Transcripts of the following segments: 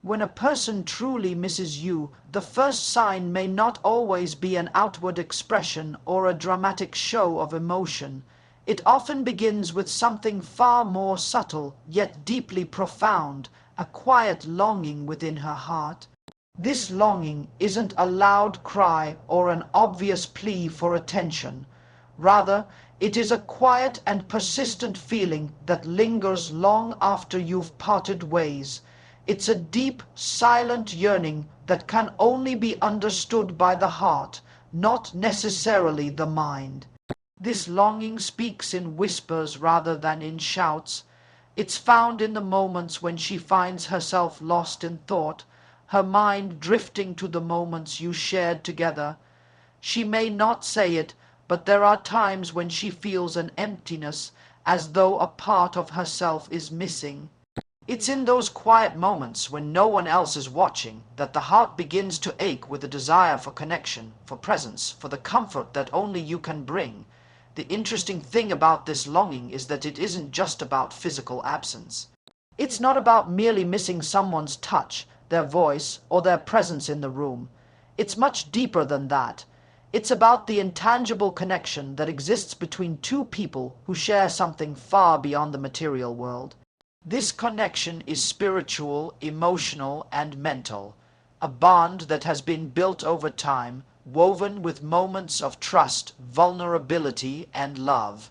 When a person truly misses you, the first sign may not always be an outward expression or a dramatic show of emotion. It often begins with something far more subtle, yet deeply profound, a quiet longing within her heart. This longing isn't a loud cry or an obvious plea for attention. Rather, it is a quiet and persistent feeling that lingers long after you've parted ways. It's a deep, silent yearning that can only be understood by the heart, not necessarily the mind. This longing speaks in whispers rather than in shouts. It's found in the moments when she finds herself lost in thought, her mind drifting to the moments you shared together. She may not say it, but there are times when she feels an emptiness, as though a part of herself is missing. It's in those quiet moments when no one else is watching that the heart begins to ache with a desire for connection, for presence, for the comfort that only you can bring. The interesting thing about this longing is that it isn't just about physical absence. It's not about merely missing someone's touch, their voice, or their presence in the room. It's much deeper than that. It's about the intangible connection that exists between two people who share something far beyond the material world. This connection is spiritual, emotional, and mental, a bond that has been built over time, woven with moments of trust, vulnerability, and love.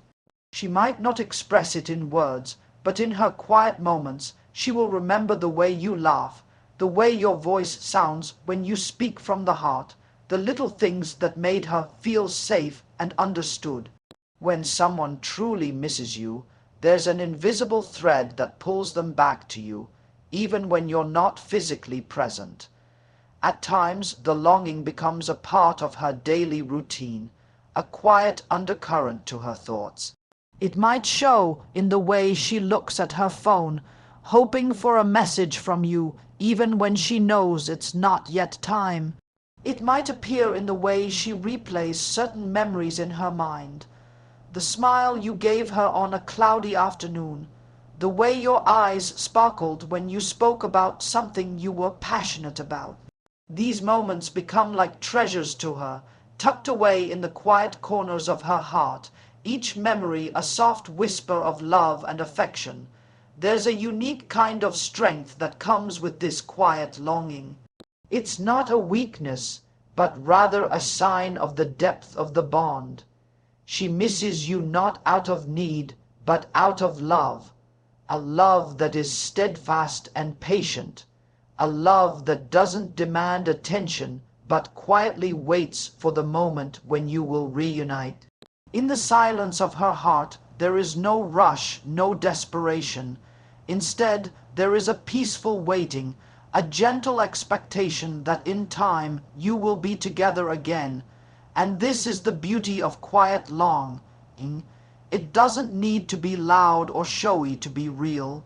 She might not express it in words, but in her quiet moments she will remember the way you laugh, the way your voice sounds when you speak from the heart, the little things that made her feel safe and understood. When someone truly misses you, there's an invisible thread that pulls them back to you, even when you're not physically present. At times, the longing becomes a part of her daily routine, a quiet undercurrent to her thoughts. It might show in the way she looks at her phone, hoping for a message from you, even when she knows it's not yet time. It might appear in the way she replays certain memories in her mind. The smile you gave her on a cloudy afternoon, the way your eyes sparkled when you spoke about something you were passionate about. These moments become like treasures to her, tucked away in the quiet corners of her heart, each memory a soft whisper of love and affection. There's a unique kind of strength that comes with this quiet longing. It's not a weakness, but rather a sign of the depth of the bond. She misses you not out of need, but out of love, a love that is steadfast and patient, a love that doesn't demand attention, but quietly waits for the moment when you will reunite. In the silence of her heart, there is no rush, no desperation. Instead, there is a peaceful waiting, a gentle expectation that in time you will be together again. And this is the beauty of quiet longing. It doesn't need to be loud or showy to be real.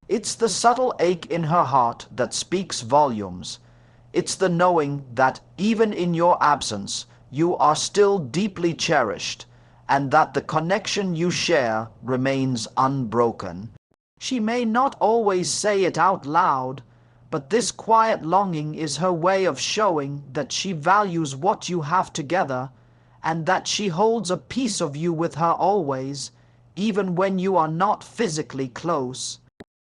It's the subtle ache in her heart that speaks volumes. It's the knowing that even in your absence, you are still deeply cherished, and that the connection you share remains unbroken. She may not always say it out loud, but this quiet longing is her way of showing that she values what you have together, and that she holds a piece of you with her always, even when you are not physically close.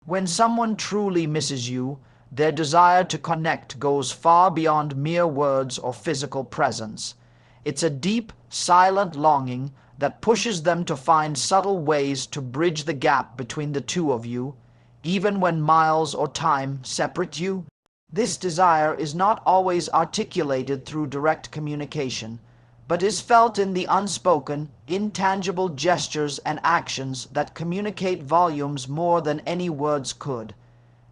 When someone truly misses you, their desire to connect goes far beyond mere words or physical presence. It's a deep, silent longing that pushes them to find subtle ways to bridge the gap between the two of you, even when miles or time separate you. This desire is not always articulated through direct communication, but is felt in the unspoken, intangible gestures and actions that communicate volumes more than any words could.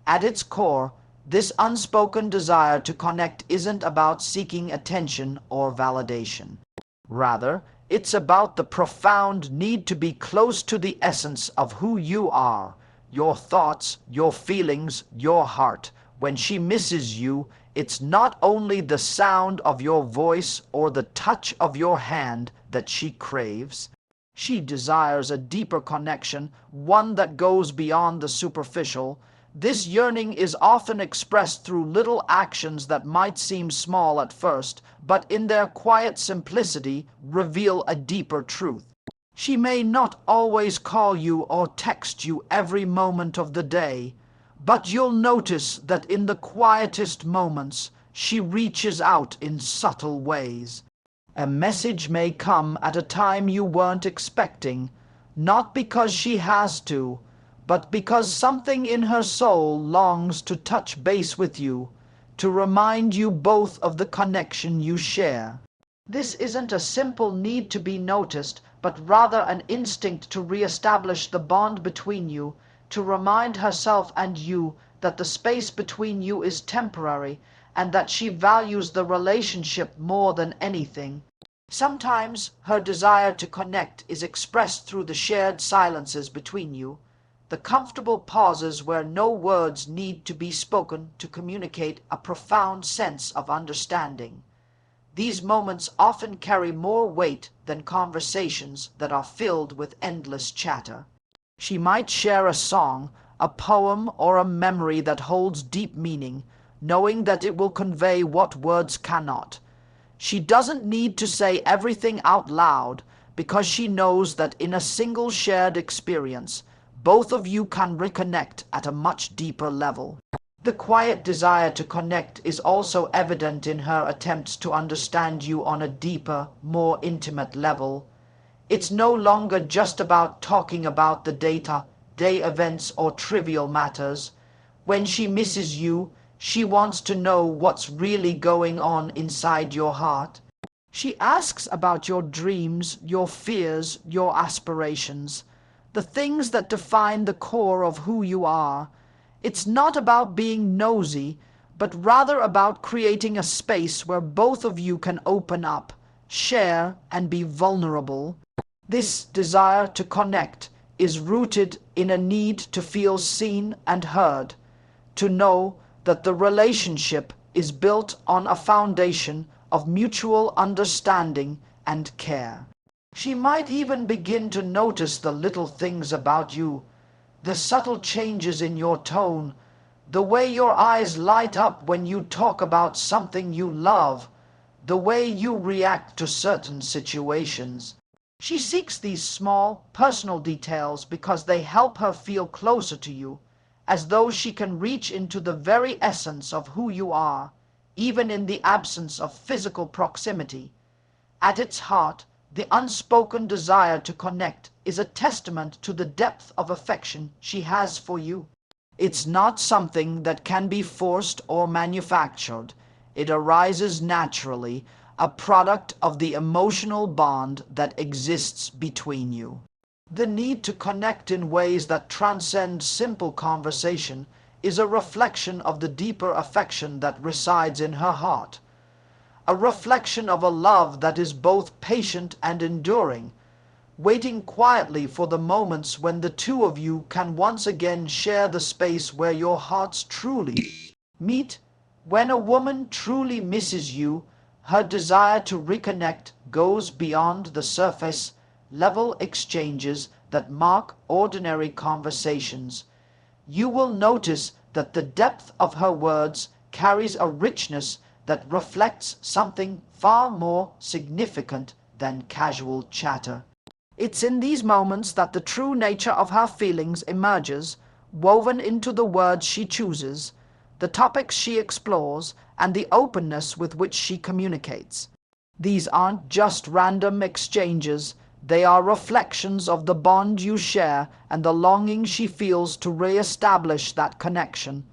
At its core, this unspoken desire to connect isn't about seeking attention or validation. Rather, it's about the profound need to be close to the essence of who you are, your thoughts, your feelings, your heart. When she misses you, it's not only the sound of your voice or the touch of your hand that she craves. She desires a deeper connection, one that goes beyond the superficial, This yearning is often expressed through little actions that might seem small at first, but in their quiet simplicity reveal a deeper truth. She may not always call you or text you every moment of the day, but you'll notice that in the quietest moments she reaches out in subtle ways. A message may come at a time you weren't expecting, not because she has to, but because something in her soul longs to touch base with you, to remind you both of the connection you share. This isn't a simple need to be noticed, but rather an instinct to re-establish the bond between you, to remind herself and you that the space between you is temporary, and that she values the relationship more than anything. Sometimes her desire to connect is expressed through the shared silences between you, the comfortable pauses where no words need to be spoken to communicate a profound sense of understanding. These moments often carry more weight than conversations that are filled with endless chatter. She might share a song, a poem, or a memory that holds deep meaning, knowing that it will convey what words cannot. She doesn't need to say everything out loud, because she knows that in a single shared experience, both of you can reconnect at a much deeper level. The quiet desire to connect is also evident in her attempts to understand you on a deeper, more intimate level. It's no longer just about talking about the data, day events, or trivial matters. When she misses you, she wants to know what's really going on inside your heart. She asks about your dreams, your fears, your aspirations, the things that define the core of who you are. It's not about being nosy, but rather about creating a space where both of you can open up, share, and be vulnerable. This desire to connect is rooted in a need to feel seen and heard, to know that the relationship is built on a foundation of mutual understanding and care. She might even begin to notice the little things about you, the subtle changes in your tone, the way your eyes light up when you talk about something you love, the way you react to certain situations. She seeks these small, personal details because they help her feel closer to you, as though she can reach into the very essence of who you are, even in the absence of physical proximity. At its heart, the unspoken desire to connect is a testament to the depth of affection she has for you. It's not something that can be forced or manufactured. It arises naturally, a product of the emotional bond that exists between you. The need to connect in ways that transcend simple conversation is a reflection of the deeper affection that resides in her heart, a reflection of a love that is both patient and enduring, waiting quietly for the moments when the two of you can once again share the space where your hearts truly meet. When a woman truly misses you, her desire to reconnect goes beyond the surface level exchanges that mark ordinary conversations. You will notice that the depth of her words carries a richness that reflects something far more significant than casual chatter. It's in these moments that the true nature of her feelings emerges, woven into the words she chooses, the topics she explores, and the openness with which she communicates. These aren't just random exchanges, they are reflections of the bond you share and the longing she feels to re-establish that connection.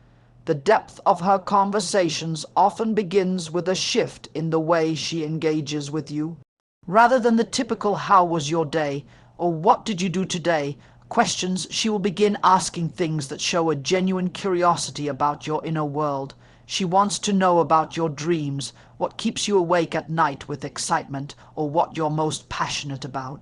The depth of her conversations often begins with a shift in the way she engages with you. Rather than the typical "how was your day?" or "what did you do today?" questions, she will begin asking things that show a genuine curiosity about your inner world. She wants to know about your dreams, what keeps you awake at night with excitement, or what you're most passionate about.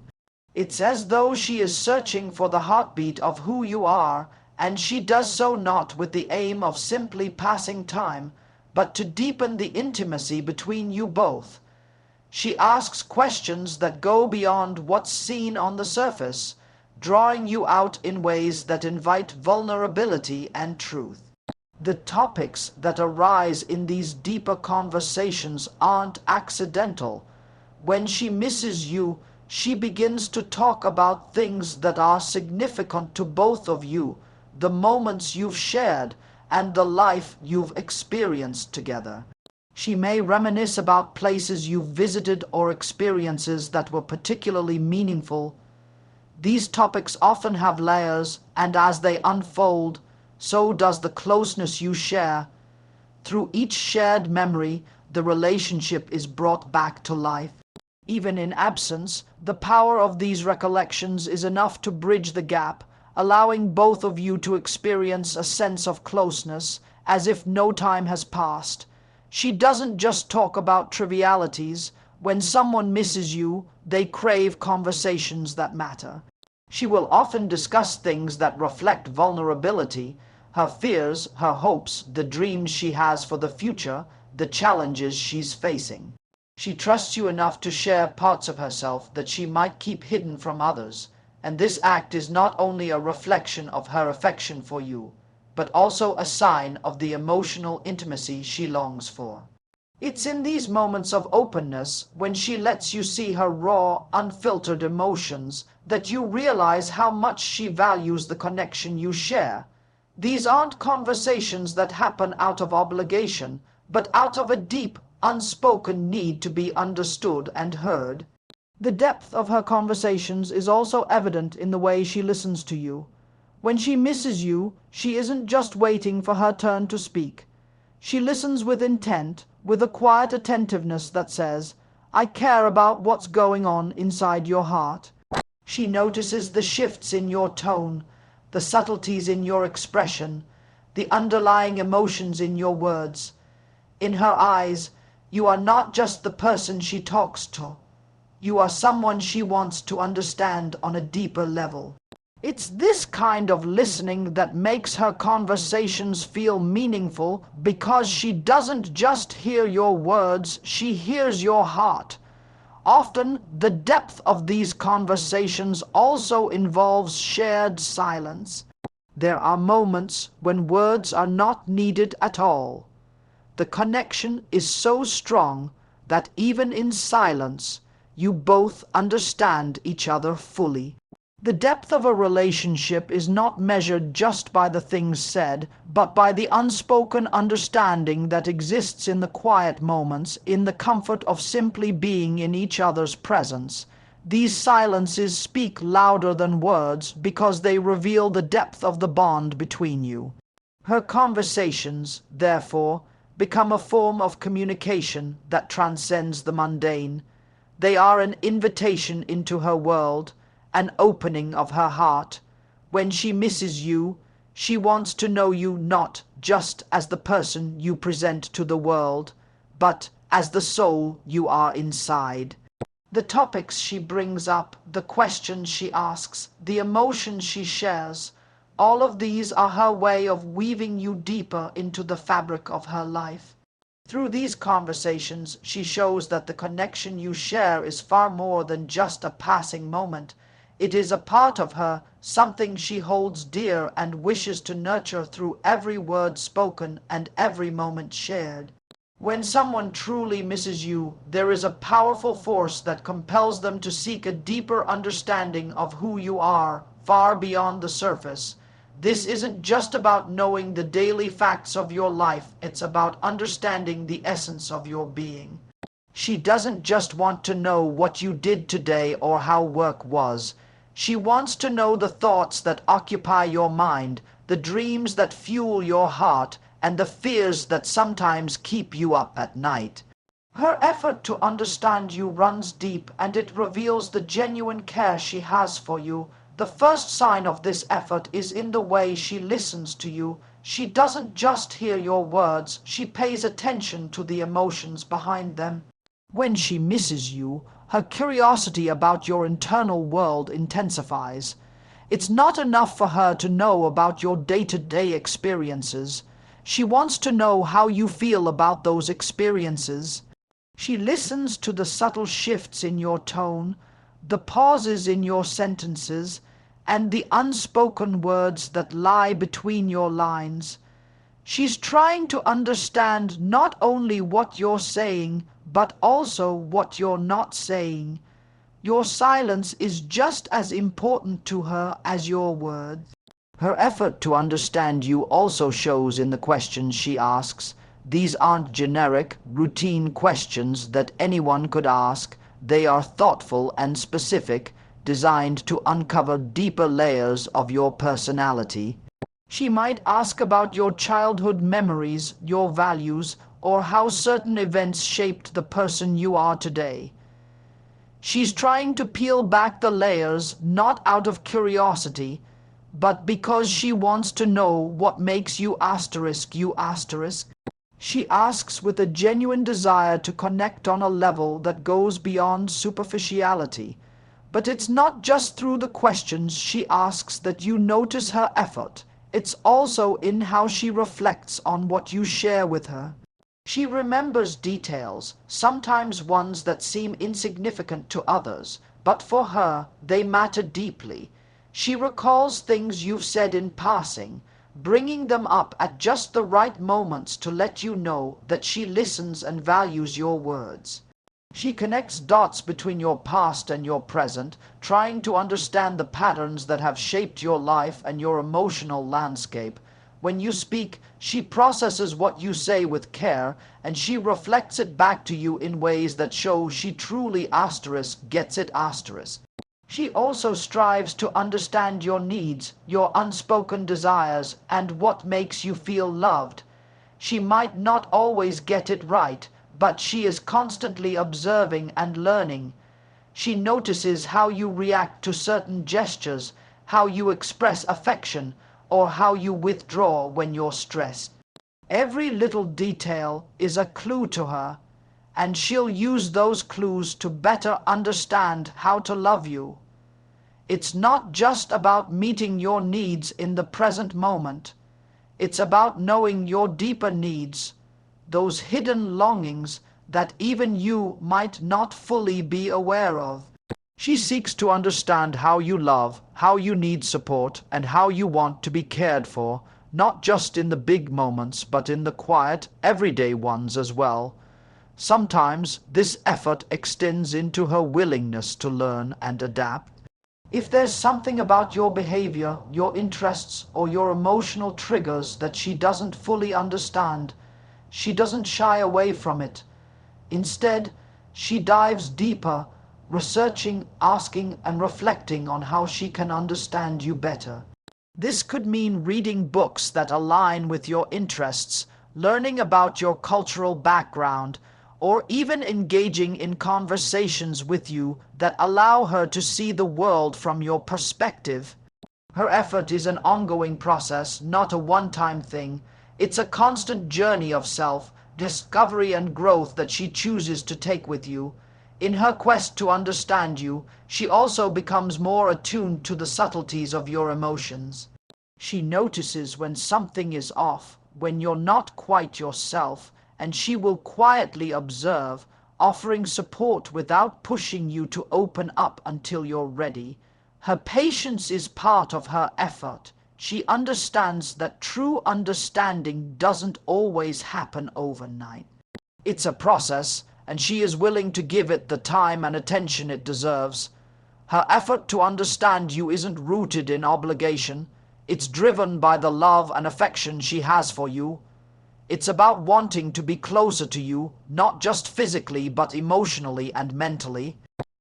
It's as though she is searching for the heartbeat of who you are, and she does so not with the aim of simply passing time, but to deepen the intimacy between you both. She asks questions that go beyond what's seen on the surface, drawing you out in ways that invite vulnerability and truth. The topics that arise in these deeper conversations aren't accidental. When she misses you, she begins to talk about things that are significant to both of you, the moments you've shared, and the life you've experienced together. She may reminisce about places you've visited or experiences that were particularly meaningful. These topics often have layers, and as they unfold, so does the closeness you share. Through each shared memory, the relationship is brought back to life. Even in absence, the power of these recollections is enough to bridge the gap, allowing both of you to experience a sense of closeness, as if no time has passed. She doesn't just talk about trivialities. When someone misses you, they crave conversations that matter. She will often discuss things that reflect vulnerability, her fears, her hopes, the dreams she has for the future, the challenges she's facing. She trusts you enough to share parts of herself that she might keep hidden from others, and this act is not only a reflection of her affection for you, but also a sign of the emotional intimacy she longs for. It's in these moments of openness, when she lets you see her raw, unfiltered emotions, that you realize how much she values the connection you share. These aren't conversations that happen out of obligation, but out of a deep, unspoken need to be understood and heard. The depth of her conversations is also evident in the way she listens to you. When she misses you, she isn't just waiting for her turn to speak. She listens with intent, with a quiet attentiveness that says, "I care about what's going on inside your heart." She notices the shifts in your tone, the subtleties in your expression, the underlying emotions in your words. In her eyes, you are not just the person she talks to. You are someone she wants to understand on a deeper level. It's this kind of listening that makes her conversations feel meaningful, because she doesn't just hear your words, she hears your heart. Often, the depth of these conversations also involves shared silence. There are moments when words are not needed at all. The connection is so strong that even in silence, you both understand each other fully. The depth of a relationship is not measured just by the things said, but by the unspoken understanding that exists in the quiet moments, in the comfort of simply being in each other's presence. These silences speak louder than words because they reveal the depth of the bond between you. Her conversations, therefore, become a form of communication that transcends the mundane. They are an invitation into her world, an opening of her heart. When she misses you, she wants to know you not just as the person you present to the world, but as the soul you are inside. The topics she brings up, the questions she asks, the emotions she shares, all of these are her way of weaving you deeper into the fabric of her life. Through these conversations, she shows that the connection you share is far more than just a passing moment. It is a part of her, something she holds dear and wishes to nurture through every word spoken and every moment shared. When someone truly misses you, there is a powerful force that compels them to seek a deeper understanding of who you are, far beyond the surface. This isn't just about knowing the daily facts of your life, it's about understanding the essence of your being. She doesn't just want to know what you did today or how work was. She wants to know the thoughts that occupy your mind, the dreams that fuel your heart, and the fears that sometimes keep you up at night. Her effort to understand you runs deep, and it reveals the genuine care she has for you. The first sign of this effort is in the way she listens to you. She doesn't just hear your words, she pays attention to the emotions behind them. When she misses you, her curiosity about your internal world intensifies. It's not enough for her to know about your day-to-day experiences. She wants to know how you feel about those experiences. She listens to the subtle shifts in your tone, the pauses in your sentences, and the unspoken words that lie between your lines. She's trying to understand not only what you're saying, but also what you're not saying. Your silence is just as important to her as your words. Her effort to understand you also shows in the questions she asks. These aren't generic, routine questions that anyone could ask. They are thoughtful and specific, designed to uncover deeper layers of your personality. She might ask about your childhood memories, your values, or how certain events shaped the person you are today. She's trying to peel back the layers, not out of curiosity, but because she wants to know what makes you asterisk you asterisk. She asks with a genuine desire to connect on a level that goes beyond superficiality. But it's not just through the questions she asks that you notice her effort. It's also in how she reflects on what you share with her. She remembers details, sometimes ones that seem insignificant to others, but for her they matter deeply. She recalls things you've said in passing, bringing them up at just the right moments to let you know that she listens and values your words. She connects dots between your past and your present, trying to understand the patterns that have shaped your life and your emotional landscape. When you speak, she processes what you say with care, and she reflects it back to you in ways that show she truly gets it. She also strives to understand your needs, your unspoken desires, and what makes you feel loved. She might not always get it right, but she is constantly observing and learning. She notices how you react to certain gestures, how you express affection, or how you withdraw when you're stressed. Every little detail is a clue to her, and she'll use those clues to better understand how to love you. It's not just about meeting your needs in the present moment. It's about knowing your deeper needs, those hidden longings that even you might not fully be aware of. She seeks to understand how you love, how you need support, and how you want to be cared for, not just in the big moments, but in the quiet, everyday ones as well. Sometimes this effort extends into her willingness to learn and adapt. If there's something about your behavior, your interests, or your emotional triggers that she doesn't fully understand, she doesn't shy away from it. Instead, she dives deeper, researching, asking, and reflecting on how she can understand you better. This could mean reading books that align with your interests, learning about your cultural background, or even engaging in conversations with you that allow her to see the world from your perspective. Her effort is an ongoing process, not a one-time thing. It's a constant journey of self-discovery and growth that she chooses to take with you. In her quest to understand you, she also becomes more attuned to the subtleties of your emotions. She notices when something is off, when you're not quite yourself, and she will quietly observe, offering support without pushing you to open up until you're ready. Her patience is part of her effort. She understands that true understanding doesn't always happen overnight. It's a process, and she is willing to give it the time and attention it deserves. Her effort to understand you isn't rooted in obligation. It's driven by the love and affection she has for you. It's about wanting to be closer to you, not just physically, but emotionally and mentally.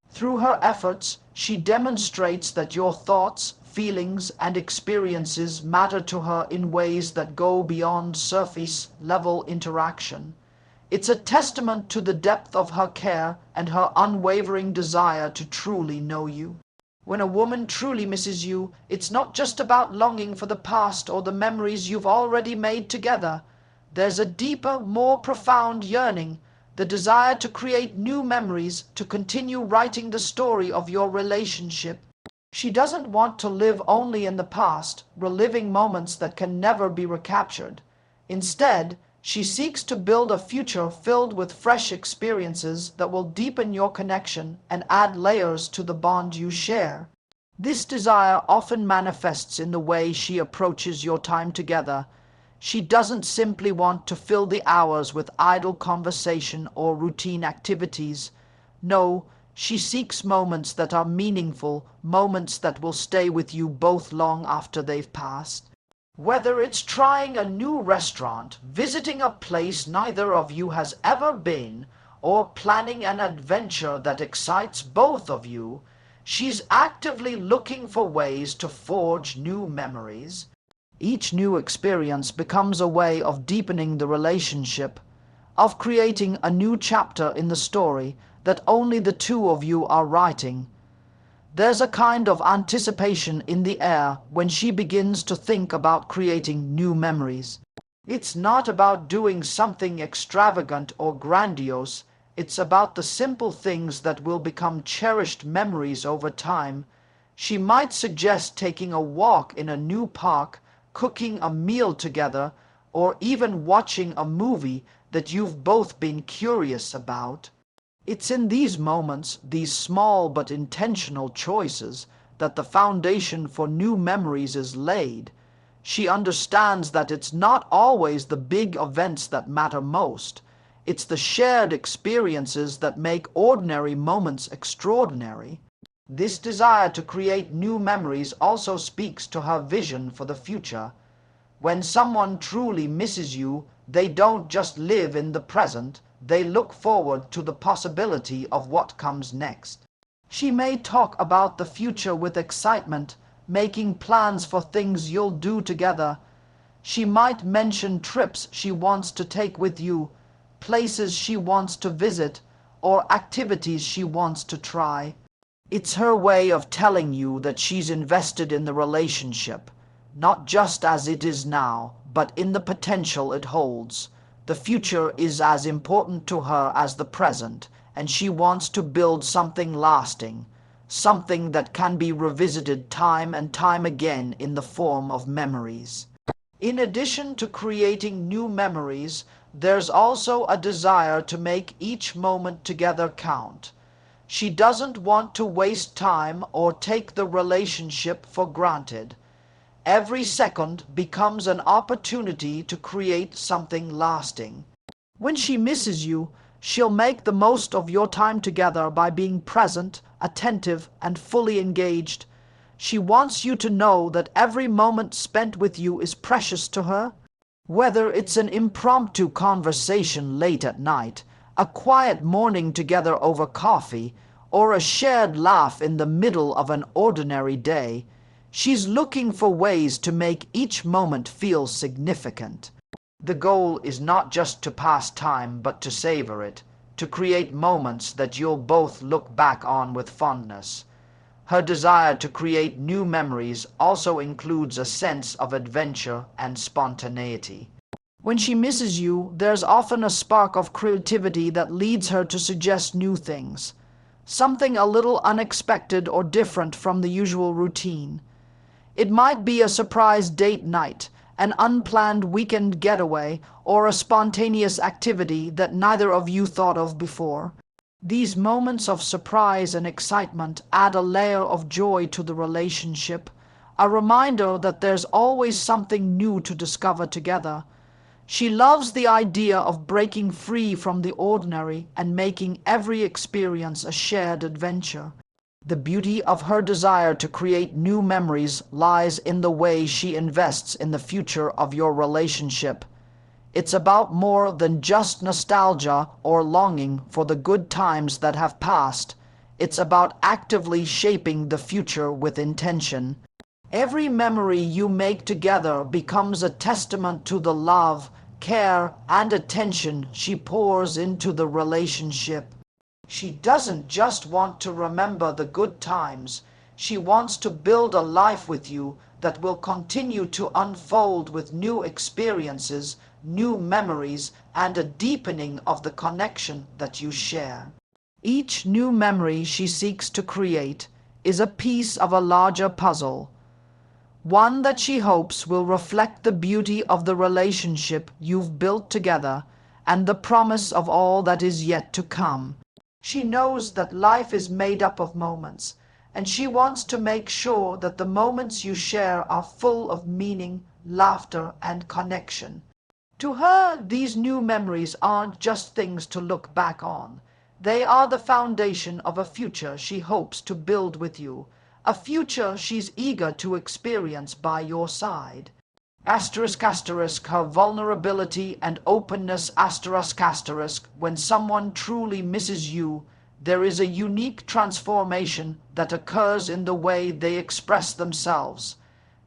Through her efforts, she demonstrates that your thoughts, feelings, and experiences matter to her in ways that go beyond surface-level interaction. It's a testament to the depth of her care and her unwavering desire to truly know you. When a woman truly misses you, it's not just about longing for the past or the memories you've already made together. There's a deeper, more profound yearning, the desire to create new memories, to continue writing the story of your relationship. She doesn't want to live only in the past, reliving moments that can never be recaptured. Instead, she seeks to build a future filled with fresh experiences that will deepen your connection and add layers to the bond you share. This desire often manifests in the way she approaches your time together. She doesn't simply want to fill the hours with idle conversation or routine activities. No, she seeks moments that are meaningful, moments that will stay with you both long after they've passed. Whether it's trying a new restaurant, visiting a place neither of you has ever been, or planning an adventure that excites both of you, she's actively looking for ways to forge new memories. Each new experience becomes a way of deepening the relationship, of creating a new chapter in the story that only the two of you are writing. There's a kind of anticipation in the air when she begins to think about creating new memories. It's not about doing something extravagant or grandiose. It's about the simple things that will become cherished memories over time. She might suggest taking a walk in a new park, cooking a meal together, or even watching a movie that you've both been curious about. It's in these moments, these small but intentional choices, that the foundation for new memories is laid. She understands that it's not always the big events that matter most. It's the shared experiences that make ordinary moments extraordinary. This desire to create new memories also speaks to her vision for the future. When someone truly misses you, they don't just live in the present, they look forward to the possibility of what comes next. She may talk about the future with excitement, making plans for things you'll do together. She might mention trips she wants to take with you, places she wants to visit, or activities she wants to try. It's her way of telling you that she's invested in the relationship, not just as it is now, but in the potential it holds. The future is as important to her as the present, and she wants to build something lasting, something that can be revisited time and time again in the form of memories. In addition to creating new memories, there's also a desire to make each moment together count. She doesn't want to waste time or take the relationship for granted. Every second becomes an opportunity to create something lasting. When she misses you, she'll make the most of your time together by being present, attentive, and fully engaged. She wants you to know that every moment spent with you is precious to her. Whether it's an impromptu conversation late at night, a quiet morning together over coffee, or a shared laugh in the middle of an ordinary day, she's looking for ways to make each moment feel significant. The goal is not just to pass time, but to savor it, to create moments that you'll both look back on with fondness. Her desire to create new memories also includes a sense of adventure and spontaneity. When she misses you, there's often a spark of creativity that leads her to suggest new things, something a little unexpected or different from the usual routine. It might be a surprise date night, an unplanned weekend getaway, or a spontaneous activity that neither of you thought of before. These moments of surprise and excitement add a layer of joy to the relationship, a reminder that there's always something new to discover together. She loves the idea of breaking free from the ordinary and making every experience a shared adventure. The beauty of her desire to create new memories lies in the way she invests in the future of your relationship. It's about more than just nostalgia or longing for the good times that have passed. It's about actively shaping the future with intention. Every memory you make together becomes a testament to the love, care, and attention she pours into the relationship. She doesn't just want to remember the good times. She wants to build a life with you that will continue to unfold with new experiences, new memories, and a deepening of the connection that you share. Each new memory she seeks to create is a piece of a larger puzzle, one that she hopes will reflect the beauty of the relationship you've built together and the promise of all that is yet to come. She knows that life is made up of moments, and she wants to make sure that the moments you share are full of meaning, laughter, and connection. To her, these new memories aren't just things to look back on. They are the foundation of a future she hopes to build with you, a future she's eager to experience by your side. Asterisk asterisk, her vulnerability and openness asterisk asterisk, when someone truly misses you, there is a unique transformation that occurs in the way they express themselves.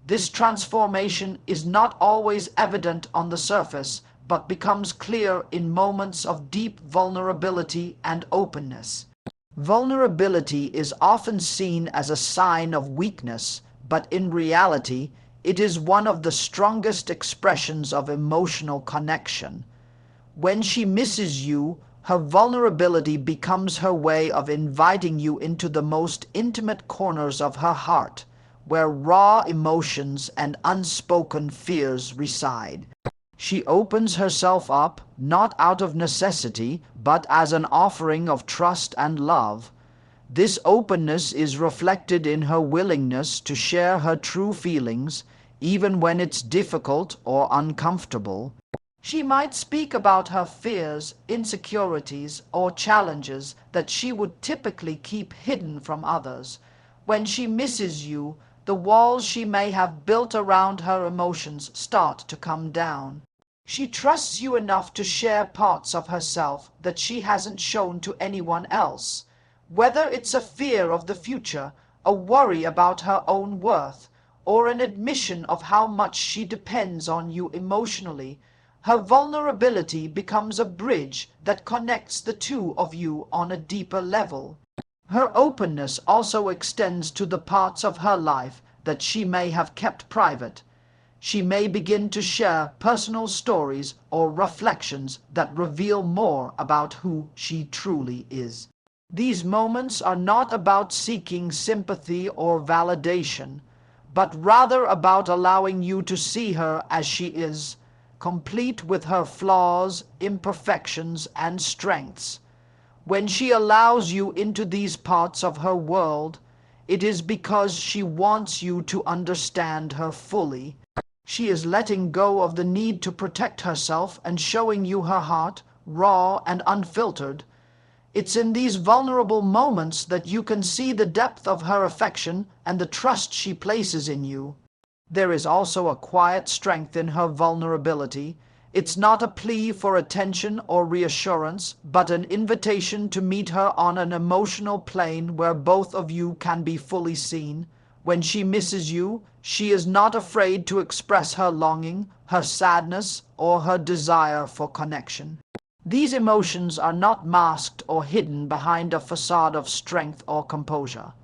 This transformation is not always evident on the surface, but becomes clear in moments of deep vulnerability and openness. Vulnerability is often seen as a sign of weakness, but in reality, it is one of the strongest expressions of emotional connection. When she misses you, her vulnerability becomes her way of inviting you into the most intimate corners of her heart, where raw emotions and unspoken fears reside. She opens herself up, not out of necessity, but as an offering of trust and love. This openness is reflected in her willingness to share her true feelings, even when it's difficult or uncomfortable. She might speak about her fears, insecurities, or challenges that she would typically keep hidden from others. When she misses you, the walls she may have built around her emotions start to come down. She trusts you enough to share parts of herself that she hasn't shown to anyone else. Whether it's a fear of the future, a worry about her own worth, or an admission of how much she depends on you emotionally, her vulnerability becomes a bridge that connects the two of you on a deeper level. Her openness also extends to the parts of her life that she may have kept private. She may begin to share personal stories or reflections that reveal more about who she truly is. These moments are not about seeking sympathy or validation, but rather about allowing you to see her as she is, complete with her flaws, imperfections, and strengths. When she allows you into these parts of her world, it is because she wants you to understand her fully. She is letting go of the need to protect herself and showing you her heart, raw and unfiltered. It's in these vulnerable moments that you can see the depth of her affection and the trust she places in you. There is also a quiet strength in her vulnerability. It's not a plea for attention or reassurance, but an invitation to meet her on an emotional plane where both of you can be fully seen. When she misses you, she is not afraid to express her longing, her sadness, or her desire for connection. These emotions are not masked or hidden behind a facade of strength or composure.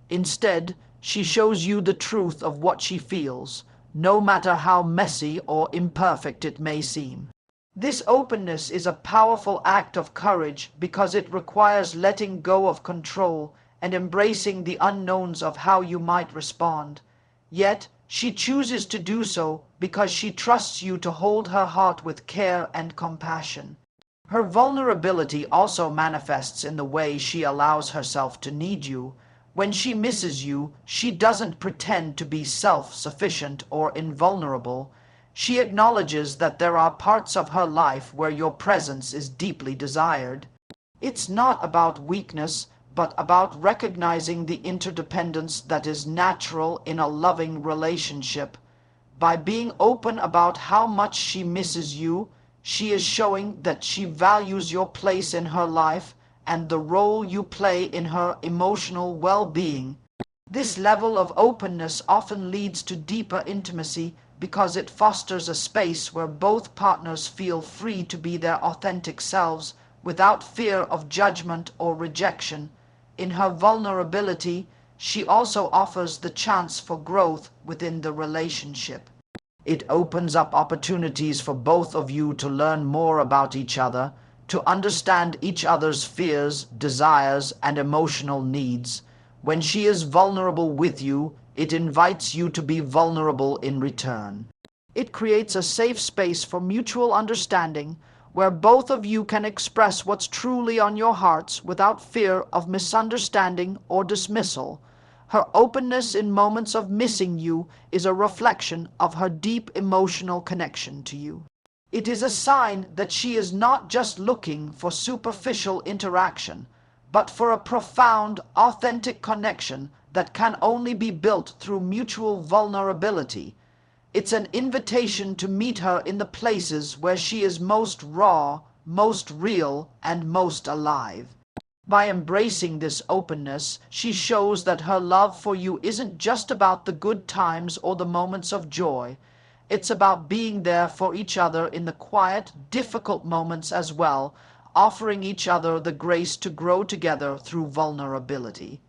Instead, she shows you the truth of what she feels, no matter how messy or imperfect it may seem. This openness is a powerful act of courage because it requires letting go of control and embracing the unknowns of how you might respond. Yet, she chooses to do so because she trusts you to hold her heart with care and compassion. Her vulnerability also manifests in the way she allows herself to need you. When she misses you, she doesn't pretend to be self-sufficient or invulnerable. She acknowledges that there are parts of her life where your presence is deeply desired. It's not about weakness, but about recognizing the interdependence that is natural in a loving relationship. By being open about how much she misses you, she is showing that she values your place in her life and the role you play in her emotional well-being. This level of openness often leads to deeper intimacy because it fosters a space where both partners feel free to be their authentic selves without fear of judgment or rejection. In her vulnerability, she also offers the chance for growth within the relationship. It opens up opportunities for both of you to learn more about each other, to understand each other's fears, desires, and emotional needs. When she is vulnerable with you, it invites you to be vulnerable in return. It creates a safe space for mutual understanding, where both of you can express what's truly on your hearts without fear of misunderstanding or dismissal. Her openness in moments of missing you is a reflection of her deep emotional connection to you. It is a sign that she is not just looking for superficial interaction, but for a profound, authentic connection that can only be built through mutual vulnerability. It's an invitation to meet her in the places where she is most raw, most real, and most alive. By embracing this openness, she shows that her love for you isn't just about the good times or the moments of joy. It's about being there for each other in the quiet, difficult moments as well, offering each other the grace to grow together through vulnerability.